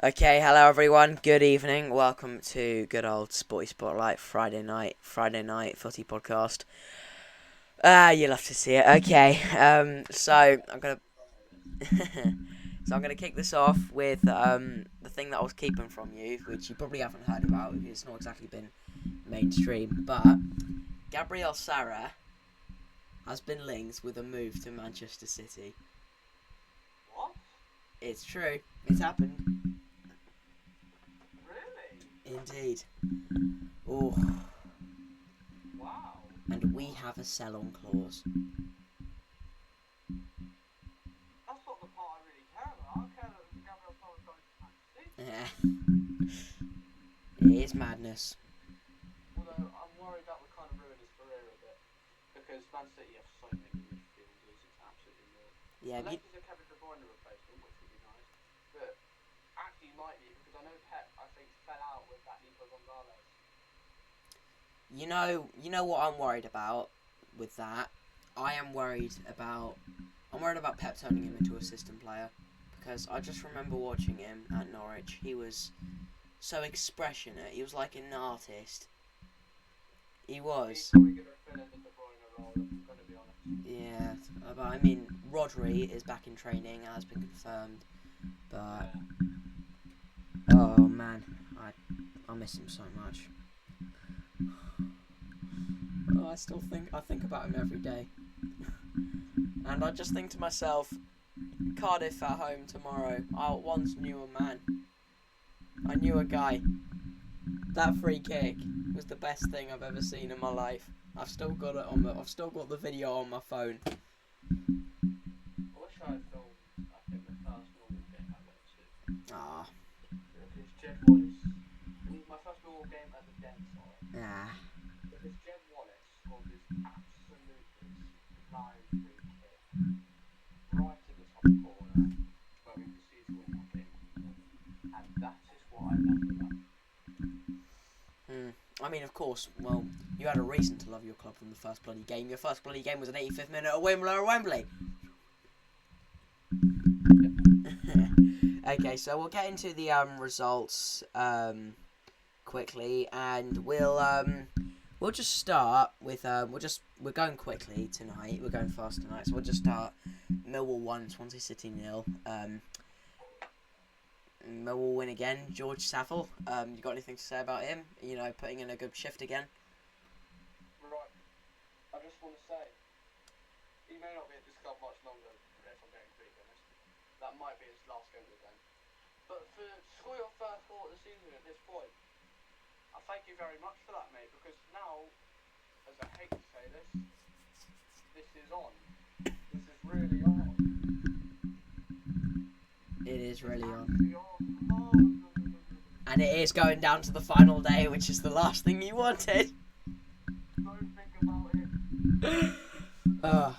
Okay, hello everyone. Good evening. Welcome to good old Sporty Spotlight Friday night footy podcast. You love to see it. Okay, so I'm gonna kick this off with the thing that I was keeping from you, which you probably haven't heard about because it's not exactly been mainstream. But Gabriel Sara has been linked with a move to Manchester City. What? It's true. It's happened. Really? Indeed. Oh. Wow. And we have a sell-on clause. That's not the part I really care about. I care that Gabriel Sara goes to Man City. Yeah. It is madness. Although I'm worried that would kind of ruin his career a bit. Because Man City have so many midfielders, it's absolutely nuts. Yeah, Unless he's a Kevin De Bruyne replacement, which would be nice. But actually might be, because I know Pep, I think, fell out with that Nico Gonzalez. You know what I'm worried about with that? I'm worried about Pep turning him into a system player. Because I just remember watching him at Norwich. He was so expressionate. He was like an artist. He was. He's probably going to fill in the De Bruyne role, if I'm going to be honest. Yeah, but I mean, Rodri is back in training, has been confirmed. But oh man, I miss him so much. Oh, I think about him every day, and I just think to myself, Cardiff at home tomorrow. I once knew a man. I knew a guy. That free kick was the best thing I've ever seen in my life. I've still got the video on my phone. I wish I had filmed, I think, the first normal game I went to. Ah, Because Jed Wallace, my first normal game at the Den, sorry. ah. Because Jed Wallace scored this absolutely flying free kick right in the top corner where we proceeded to win that game. And that is what I love about it. I mean, of course, well, you had a reason to love your club from the first bloody game. Your first bloody game was an 85th minute at Wembley. Okay, so we'll get into the results quickly, and we'll just start with we're going quickly tonight. We're going fast tonight, so we'll just start Millwall 1, Swansea City 0. Millwall win again. George Saville. You got anything to say about him? You know, putting in a good shift again. Right. I just want to say, he may not be at this club much longer, if I'm being completely honest. That might be his last game with them. But to score your first goal of the season at this point, I thank you very much for that, mate, because now, as I hate to say this, this is on. This is really on. It is really on. Actually on. And it is going down to the final day, which is the last thing you wanted. Don't think about it.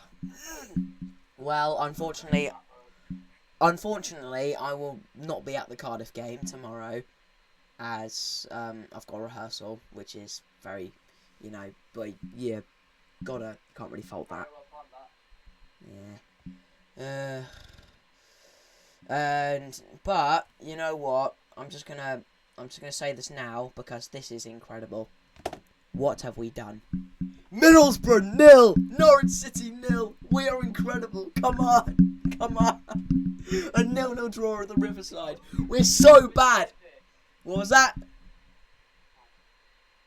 Well, unfortunately, I will not be at the Cardiff game tomorrow, as I've got a rehearsal, which is very, but yeah, can't really fault that. Yeah. But you know what? I'm just gonna say this now because this is incredible. What have we done? Middlesbrough 0, Norwich City 0. We are incredible. Come on. A 0-0 draw at the Riverside. We're so bad. What was that?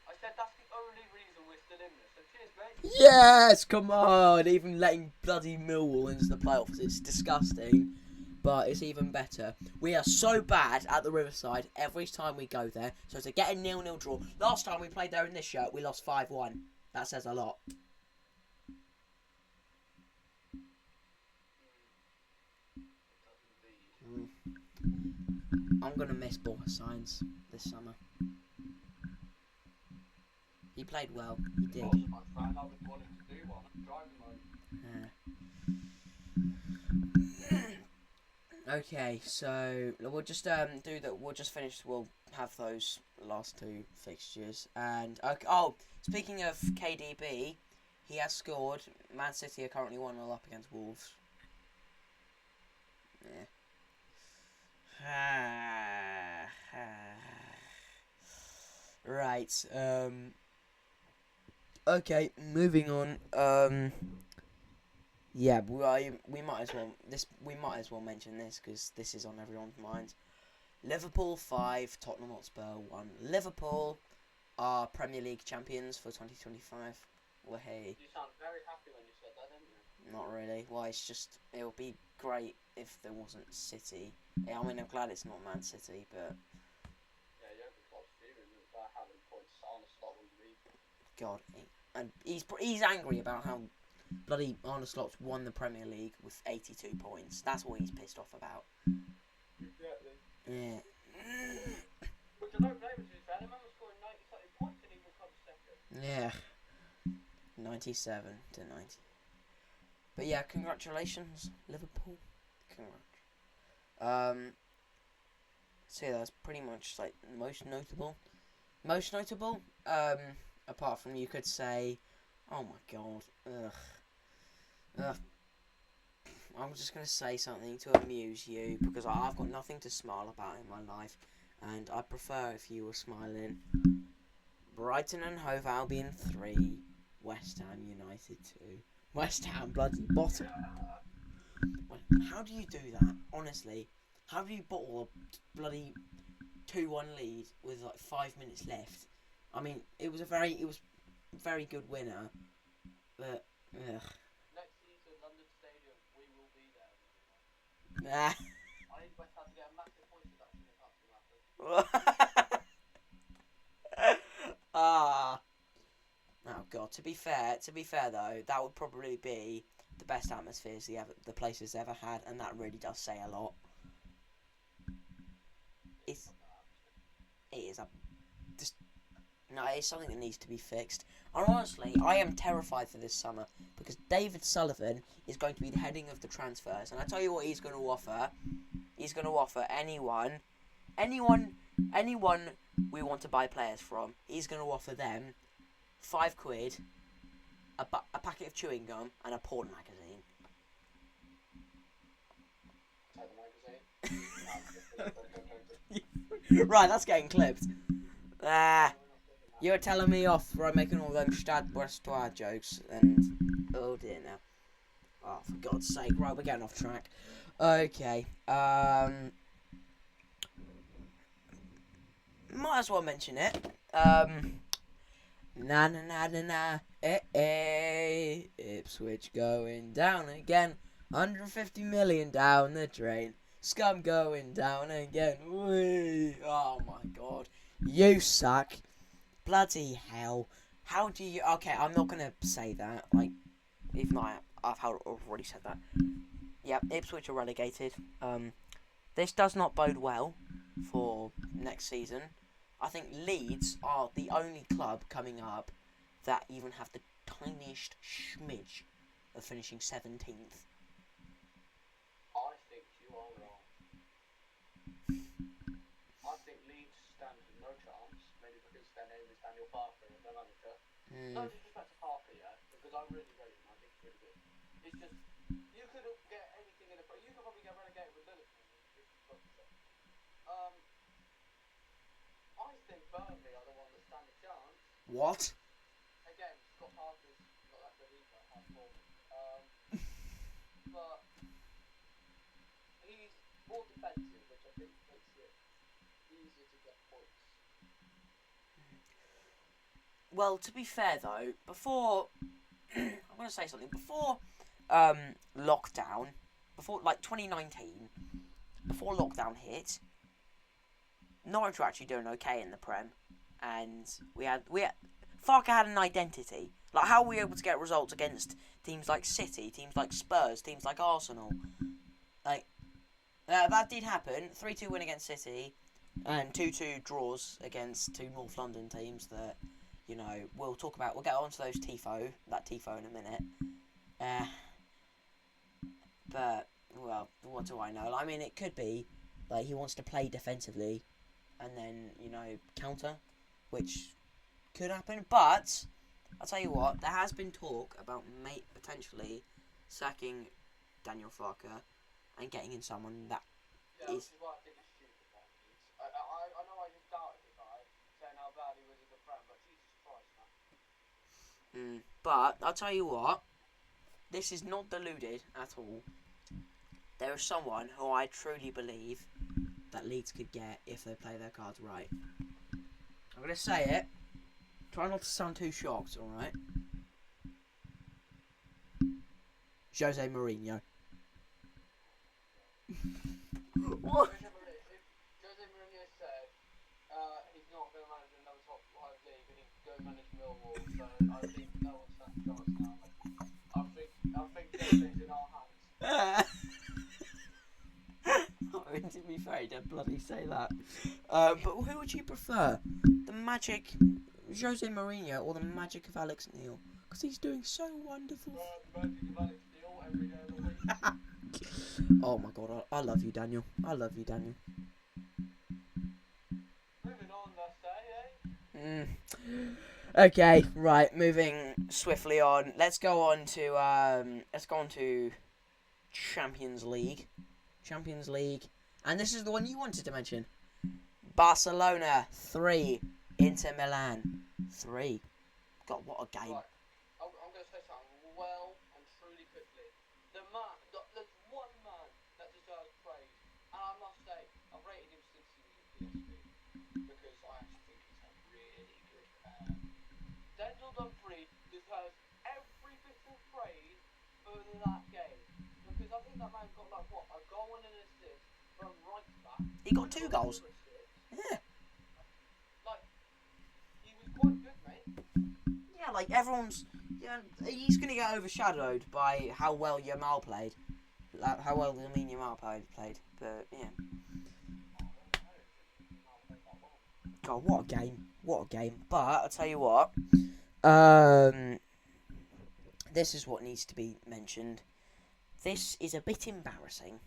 I said that's the only reason we're still in this. So cheers, mate. Yes, come on. Even letting bloody Millwall into the playoffs, it's disgusting. But it's even better. We are so bad at the Riverside every time we go there. So to get a 0-0 draw. Last time we played there in this shirt, we lost 5-1. That says a lot. I'm going to miss Borja Sainz this summer. He played well. He did. Okay, so we'll just do that. We'll just finish. We'll have those last two fixtures. And okay, speaking of KDB, he has scored. Man City are currently 1-0 up against Wolves. Yeah. Right. Okay, moving on. Yeah, we might as well mention this because this is on everyone's minds. Liverpool 5, Tottenham Hotspur 1. Liverpool are Premier League champions for 2025. Well, hey. You sound very happy when you said that, didn't you? Not really. Well, it would be great if there wasn't City. Yeah, I mean, I'm glad it's not Man City, but Yeah, Jurgen Klopp's fuming about having points on the slot with the league. God, and he's angry about how bloody Arne Slot's won the Premier League with 82 points. That's what he's pissed off about. Exactly. Yeah. Which I don't blame him, to be fair. The man was scoring 90 points and he will come second. Yeah. 97 to 90. But yeah, congratulations, Liverpool. Congrats. So yeah, that's pretty much like most notable. Most notable. Apart from you could say, oh my god, ugh. I'm just gonna say something to amuse you because I've got nothing to smile about in my life, and I'd prefer if you were smiling. Brighton and Hove Albion 3, West Ham United 2. West Ham bloody bottom. How do you do that? Honestly, how do you bottle a bloody 2-1 lead with like 5 minutes left? I mean, it was a very good winner, but ugh. Next season, London Stadium, we will be there. Nah. I need West Ham to get a massive point deduction if that's going to happen. Oh god. To be fair though, that would probably be the best atmospheres the place has ever had, and that really does say a lot. It's something that needs to be fixed. And honestly, I am terrified for this summer because David Sullivan is going to be the heading of the transfers, and I tell you what he's going to offer. He's going to offer anyone we want to buy players from. He's going to offer them £5, a packet of chewing gum, and a porn magazine. Right, that's getting clipped. You're telling me off for making all them Stade Brestois jokes, and oh dear now. Oh, for God's sake! Right, we're getting off track. Okay. Might as well mention it. Na na na na na. Ipswich going down again. 150 million down the drain. Scum going down again. Whee! Oh my god. You suck. Bloody hell. How do you... Okay, I'm not going to say that. Like, even though I've already said that. Yeah, Ipswich are relegated. This does not bode well for next season. I think Leeds are the only club coming up that even have the tiniest smidge of finishing 17th. I think you are wrong. I think Leeds stand no chance, maybe because their name is Daniel Parker, their manager. No disrespect to Parker, yeah, because I really rate him. I think he's really good. It's just you could get anything in you could probably get relegated with Liverpool. I think Burnley are the ones that stand a chance. What? Again, Scott Parker's not that good either. But he's more defensive, which I think makes it easier to get points. Well, to be fair though, before I'm going to say something. Before lockdown, before like 2019, before lockdown hit, Norwich were actually doing okay in the Prem, and we had Farker had an identity. Like, how were we able to get results against teams like City, teams like Spurs, teams like Arsenal? Like, that did happen. 3-2 win against City, and 2-2 draws against two North London teams that, you know, we'll talk about. We'll get on to that Tifo in a minute. But, well, what do I know? I mean, it could be, like, he wants to play defensively and then, you know, counter, which could happen. But I'll tell you what, there has been talk about potentially sacking Daniel Farker and getting in someone that is... Which is why I think it's stupid. I know I just doubted the guy, saying how bad he was in the Prem, But I'll tell you what, this is not deluded at all. There is someone who I truly believe that Leeds could get if they play their cards right. I'm going to say it. Try not to sound too shocked, alright? Jose Mourinho. What? Jose Mourinho said he's not going to manage another top 5 league and he's going to manage Millwall, so I think no one stands a chance now. I think Jose's in our hands. I mean, to be fair, he did bloody say that. But who would you prefer? The magic Jose Mourinho or the magic of Alex Neil? Because he's doing so wonderful. The magic of Alex Neil every day of the week. Oh my god, I love you, Daniel. I love you, Daniel. Moving on, let's say, Okay, right, moving swiftly on. Let's go on to Champions League. Champions League. And this is the one you wanted to mention. Barcelona 3, Inter Milan 3. God, what a game. Right. I'm going to say something well and truly quickly. There's one man that deserves praise, and I must say, I've rated him since he was at PSV, because I actually think he's a really good player. Denzel Dumfries deserves every bit of praise for that game, because I think that man got a goal and an assist from right back. He got 2 goals. Yeah. He was quite good, mate. Yeah, everyone's... Yeah, he's going to get overshadowed by how well Yamal played. How well Yamal played. But, yeah. God, what a game. What a game. But, I'll tell you what. This is what needs to be mentioned. This is a bit embarrassing.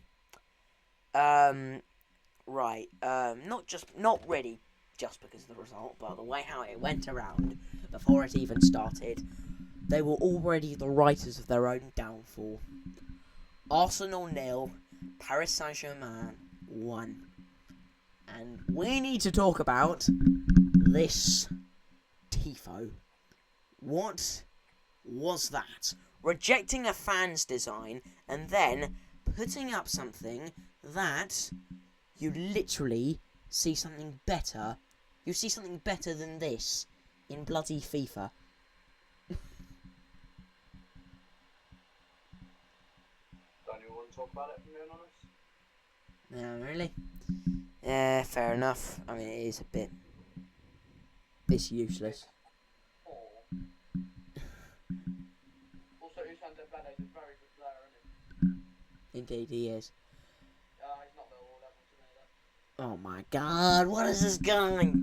Right. Not really just because of the result, but the way how it went around before it even started. They were already the writers of their own downfall. Arsenal 0, Paris Saint-Germain 1. And we need to talk about this tifo. What was that? Rejecting a fan's design and then putting up something that you literally see something better. You see something better than this in bloody FIFA. Don't you want to talk about it, if I'm being honest? No, really? Yeah, fair enough. I mean, it is a bit... It's useless. Also, Usman Dembele is a very good player, isn't he? Indeed, he is. He's not the all level to me, though. Oh my god, what is this guy?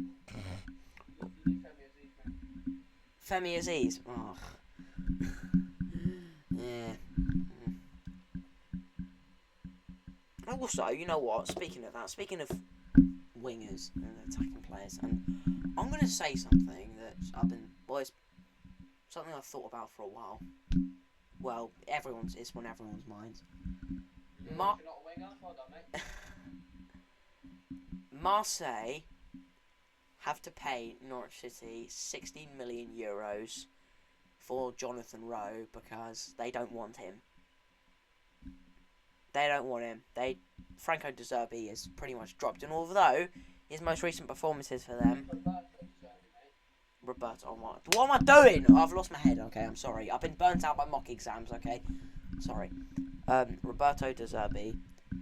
Femi Aziz. Oh. Yeah. Also, you know what? Speaking of wingers and attacking players, and I'm gonna say something that something I've thought about for a while. Well, it's on everyone's minds. You're not a winger? Well done, mate. Marseille have to pay Norwich City 16 million euros for Jonathan Rowe because they don't want him. They don't want him. Franco De Zerbi is pretty much dropped, and although his most recent performances for them, Roberto, what am I doing? I've lost my head. Okay, I'm sorry. I've been burnt out by mock exams. Okay, sorry. Roberto De Zerbi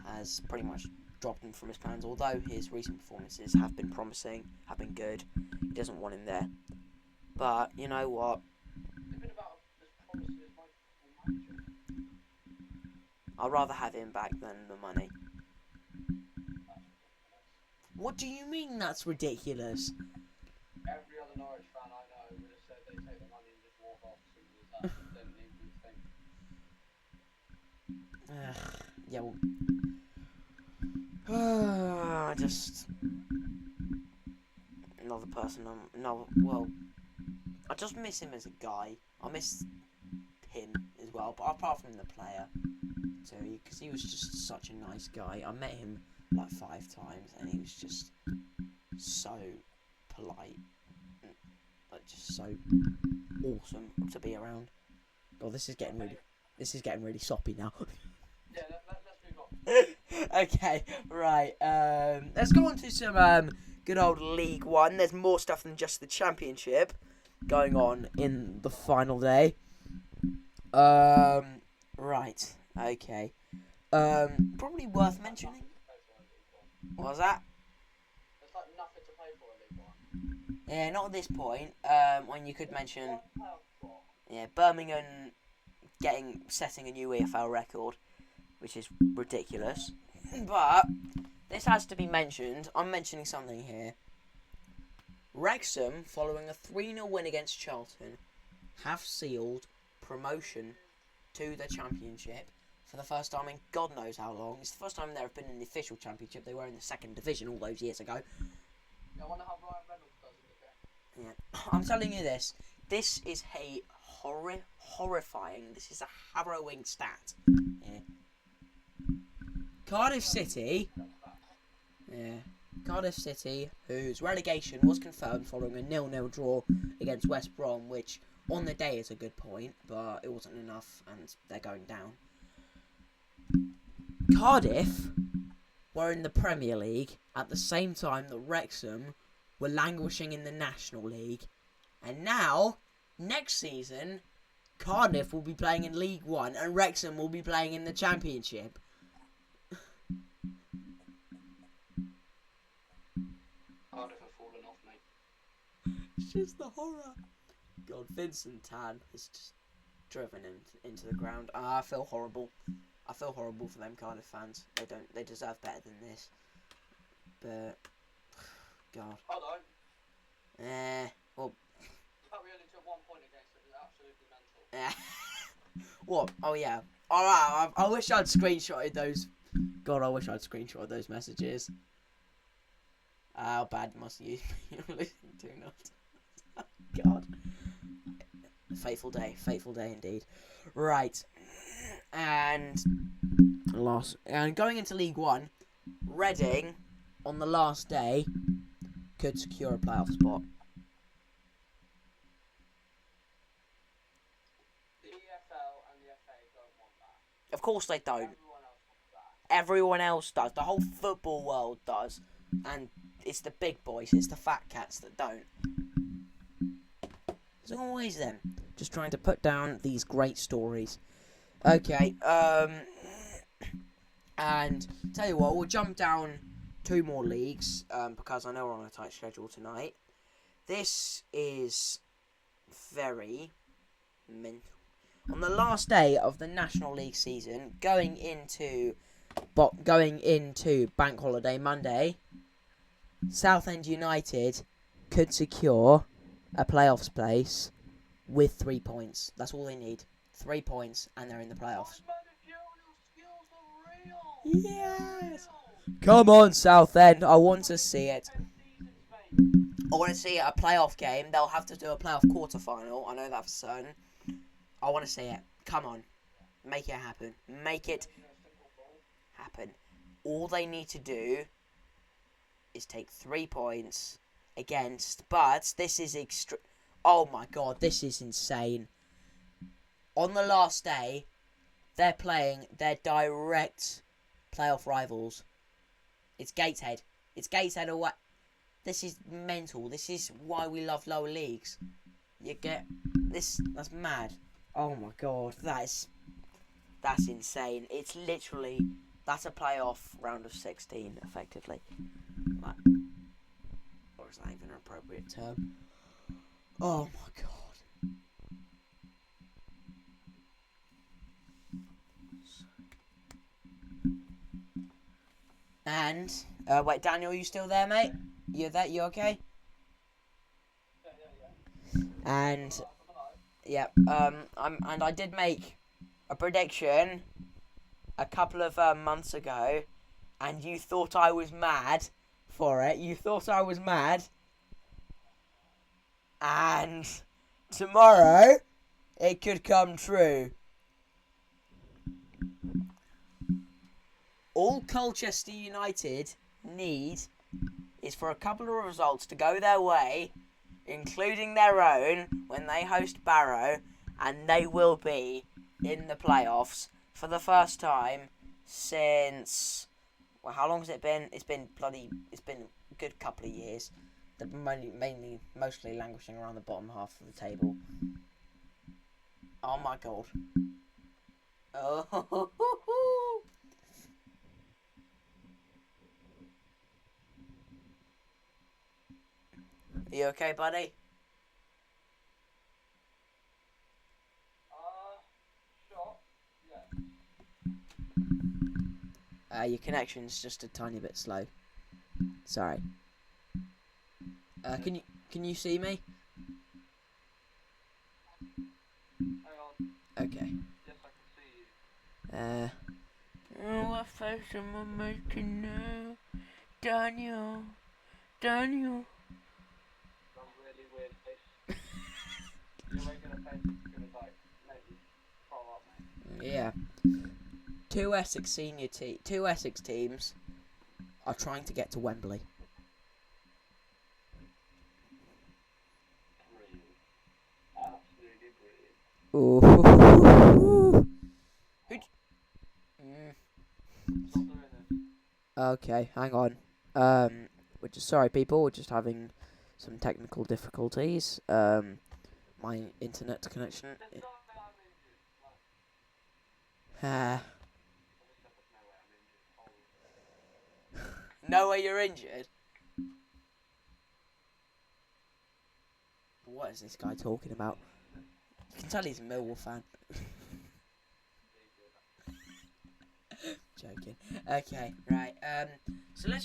has pretty much dropped him from his plans. Although his recent performances have been promising, have been good, he doesn't want him there. But you know what? I'd rather have him back than the money. What do you mean that's ridiculous? Every other Norwich fan I know would have said they take the money and just walk off as simple as that. Don't even think. Yeah, well... just... Another person, I just miss him as a guy. I miss him as well, but apart from the player, too, because he was just such a nice guy. I met him like 5 times, and he was just so polite. like just so awesome to be around. God, this is getting really soppy now. Yeah, let's move on. Okay, right. Let's go on to some good old League One. There's more stuff than just the Championship going on in the final day. Right. Okay. Probably worth mentioning. What was that? There's like nothing to play for in League 1. Yeah, not at this point. When you could mention, yeah, Birmingham setting a new EFL record, which is ridiculous. But this has to be mentioned. I'm mentioning something here. Wrexham, following a 3-0 win against Charlton, have sealed promotion to the Championship for the first time in God knows how long. It's the first time they've been in the official Championship. They were in the second division all those years ago. I wonder how Ryan Reynolds does in the game. Yeah, I'm telling you this. This is a horrifying. This is a harrowing stat. Yeah. Cardiff City, whose relegation was confirmed following a 0-0 draw against West Brom, which on the day is a good point, but it wasn't enough, and they're going down. Cardiff were in the Premier League at the same time that Wrexham were languishing in the National League, and now, next season, Cardiff will be playing in League One, and Wrexham will be playing in the Championship. Cardiff have fallen off, mate. It's just the horror. God, Vincent Tan has just driven him into the ground. I feel horrible. I feel horrible for them Cardiff fans. They deserve better than this. But God. I don't. Well. But we only took 1 point against it. It's absolutely mental. What? Oh yeah. Alright. I wish I'd screenshotted those. God, I wish I'd screenshotted those messages. How bad must you be listening to not? God. Fateful day indeed. Right. And going into League One, Reading on the last day could secure a playoff spot. The EFL and the FA don't want that. Of course they don't. Everyone else wants that. Everyone else does. The whole football world does. And it's the big boys, it's the fat cats that don't. It's always them. Just trying to put down these great stories. Okay, and tell you what, we'll jump down 2 more leagues, because I know we're on a tight schedule tonight. This is very mental. On the last day of the National League season, going into Bank Holiday Monday, Southend United could secure a playoffs place with 3 points. That's all they need. 3 points, and they're in the playoffs. Yes! Come on, Southend. I want to see it. I want to see a playoff game. They'll have to do a playoff quarter-final. I know that for certain. I want to see it. Come on. Make it happen. Make it happen. All they need to do is take 3 points against, but this is oh my God, this is insane. On the last day, they're playing their direct playoff rivals. It's Gateshead. It's Gateshead or what? This is mental. This is why we love lower leagues. You get this? That's mad. Oh my God, that's insane. It's literally, that's a playoff round of 16, effectively. Like, or is that even an appropriate term? Oh my God. And wait, Daniel, you still there, mate? You okay? Yeah. And I did make a prediction a couple of months ago, and you thought I was mad for it. You thought I was mad. And tomorrow, it could come true. All Colchester United need is for a couple of results to go their way, including their own, when they host Barrow, and they will be in the playoffs for the first time since... Well, how long has it been? It's been a good couple of years. They're mostly languishing around the bottom half of the table. Oh my god. Oh. Are you okay, buddy? Sure. Yeah. Your connection's just a tiny bit slow. Sorry. Can you see me? Hang on. Okay. Yes, I can see you. Oh, what face am I making now? Daniel. That's a really weird face. You're making a face that's gonna like maybe throw up, mate. Yeah. Two Essex teams are trying to get to Wembley. Brilliant. Absolutely brilliant. Ooh. Stop doing this. Okay, hang on. We're just sorry, people. We're just having some technical difficulties. My internet connection. There's no way I'm injured. Like, No way you're injured. What is this guy talking about? You can tell he's a Millwall fan. Joking. Okay, right. So let's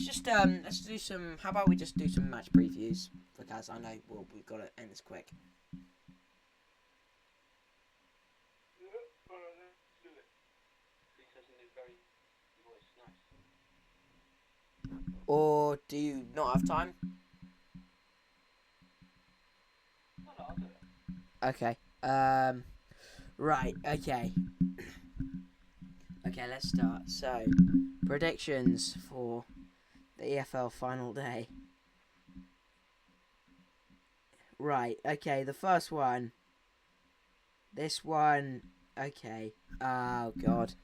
do some. How about we just do some match previews? Because I know we've got to end this quick. Or do you not have time? No, I'll do it. Okay. Right. Okay. Okay. Let's start. So, predictions for the EFL final day. Right. Okay. The first one. This one. Okay. Oh god.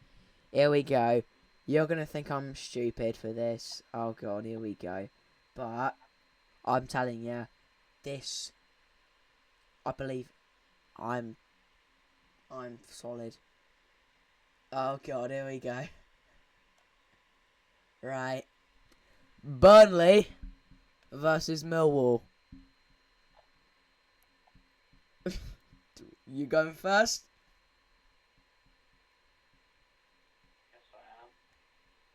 Here we go. You're gonna think I'm stupid for this. Oh god. Here we go. But I'm telling you, this. I believe. I'm solid. Oh god, here we go. Right. Burnley versus Millwall. You going first? Yes, I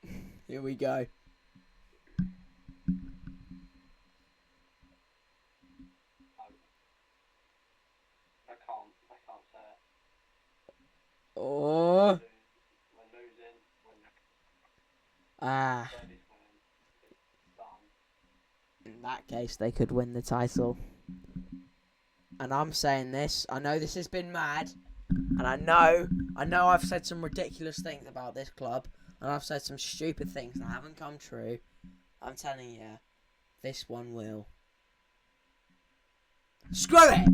am. Here we go. I can't say it. Oh. We're losing. Ah. It's done. In that case, they could win the title. And I'm saying this. I know this has been mad. And I know I've said some ridiculous things about this club. And I've said some stupid things that haven't come true. I'm telling you, this one will. Screw it!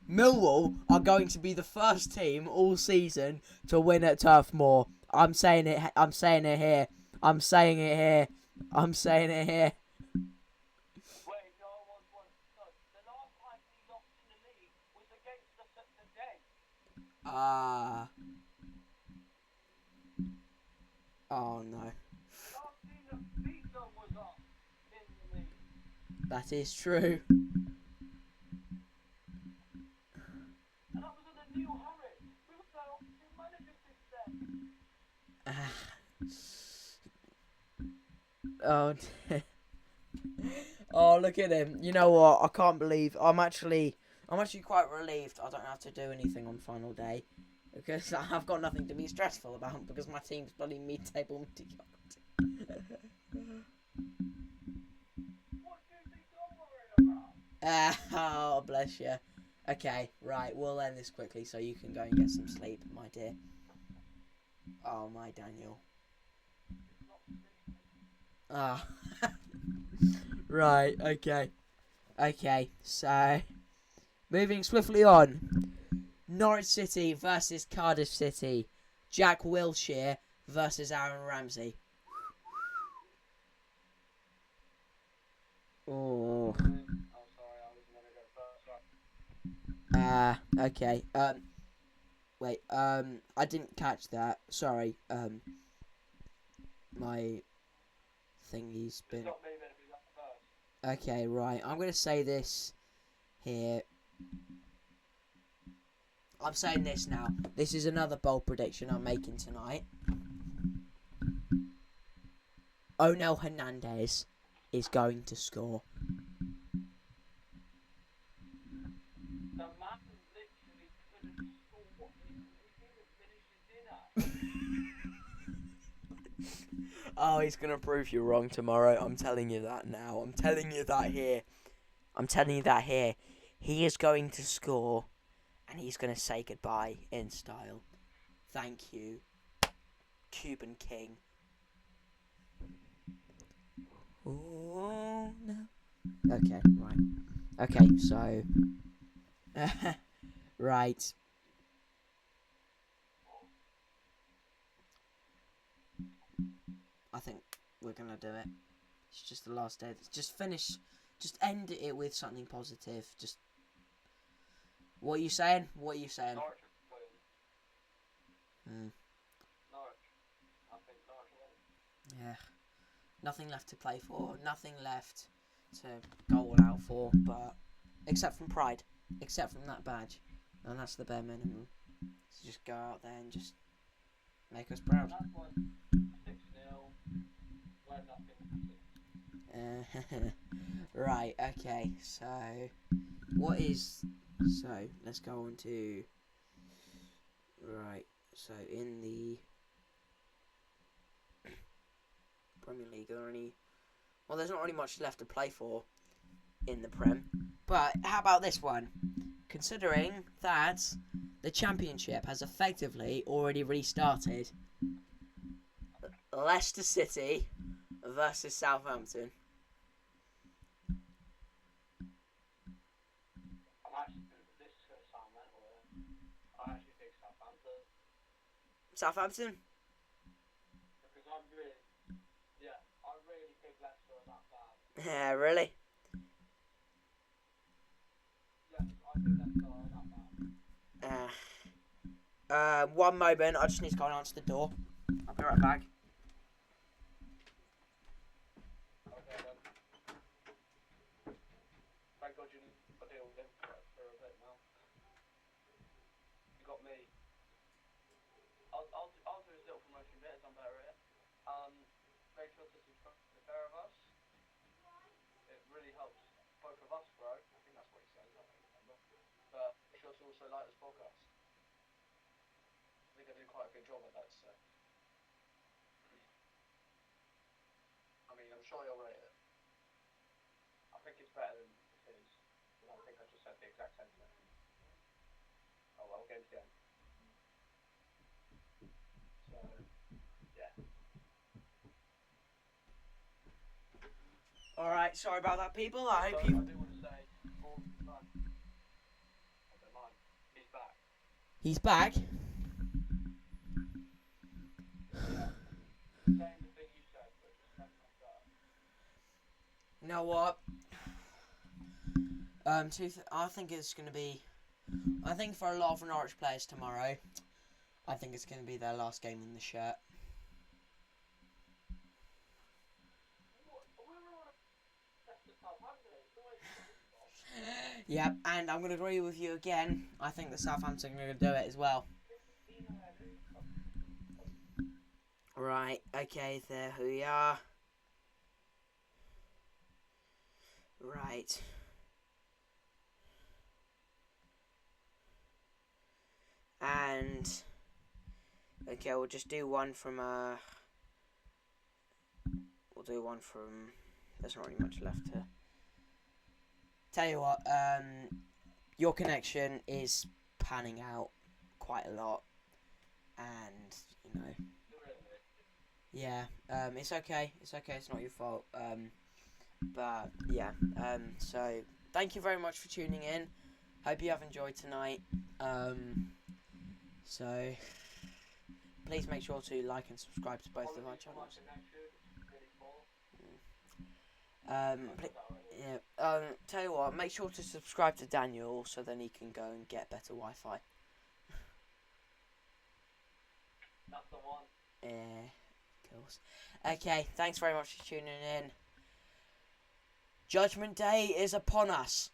Millwall are going to be the first team all season to win at Turf Moor. I'm saying it here. I'm saying it here. Wait, no, the last time we lost in the league was against us at the Den. Oh no. Last team that beat them was us in the league. That is true. And that was under Neil Harris. We were playing off new managers since then. Oh dear. Oh, look at him. You know what? I can't believe I'm actually quite relieved I don't have to do anything on final day. Because I've got nothing to be stressful about because my team's bloody mid-table mediocrity. What do you think I'm worried about? Oh, bless you. Okay, right, we'll end this quickly so you can go and get some sleep, my dear. Oh, my Daniel. Ah. Right, okay. Okay, so moving swiftly on. Norwich City versus Cardiff City. Jack Wilshere versus Aaron Ramsey. Oh. Oh, sorry, I was going to go first. Right. Okay. Wait. I didn't catch that. Sorry. My thingy's been. It's not me meant to be that first. Okay, right. I'm gonna say this here. I'm saying this now. This is another bold prediction I'm making tonight. Onel Hernandez is going to score. The man literally couldn't score. He didn't finish his dinner. Oh, he's gonna prove you wrong tomorrow. I'm telling you that now. I'm telling you that here. He is going to score, and he's gonna say goodbye in style. Thank you, Cuban King. Oh no. Okay, right. Okay, so. Right. I think we're gonna do it. It's just the last day. Just finish. Just end it with something positive. Just. What are you saying? What are you saying? Norwich win. Hmm. Norwich. I think Norwich win. Yeah. Nothing left to play for. Nothing left to go all out for. But except from pride. Except from that badge. And that's the bare minimum. So just go out there and just make us proud. That's why 6-0. Where nothing matters. Right, okay, so what is, so let's go on to, right, so in the Premier League, are there any, well, there's not really much left to play for in the Prem, but how about this one? Considering that the Championship has effectively already restarted, Leicester City versus Southampton. This is going to sound mental. I actually think Southampton. Southampton? Because I really think Leicester are that bad. Yeah, really? Yes, I think Leicester are that bad. 1 moment, I just need to go and answer the door. I'll be right back. Okay then. Thank God you didn't deal with him for a bit now. You got me. I'll do his little promotion bit as I'm better at it. Make sure to subscribe to the pair of us. It really helps both of us grow. I think that's what he says, I don't remember. But make sure to also like this podcast. I think I do quite a good job at that, so. I mean, I'm sure you'll rate it. I think it's better than his. I think I just said the exact same thing. Oh well, game's the end. So, yeah. Alright, sorry about that, people. I hope So, you. I do want to say, oh, man. I don't mind. He's back. He's back. Yeah. Saying the thing you said, but just 10 times better. You know what? I think it's going to be. I think for a lot of Norwich players tomorrow, I think it's going to be their last game in the shirt. Yep, and I'm going to agree with you again. I think that Southampton are going to do it as well. Right, okay, there we are. Right. And okay, we'll just do one from we'll do one from, there's not really much left to tell you what, your connection is panning out quite a lot, and you know, yeah, it's okay, it's not your fault, but yeah, so thank you very much for tuning in. Hope you have enjoyed tonight. So please make sure to like and subscribe to both of our channels. Tell you what, make sure to subscribe to Daniel so then he can go and get better Wi-Fi. That's the one. Yeah, of course. Okay, thanks very much for tuning in. Judgment Day is upon us.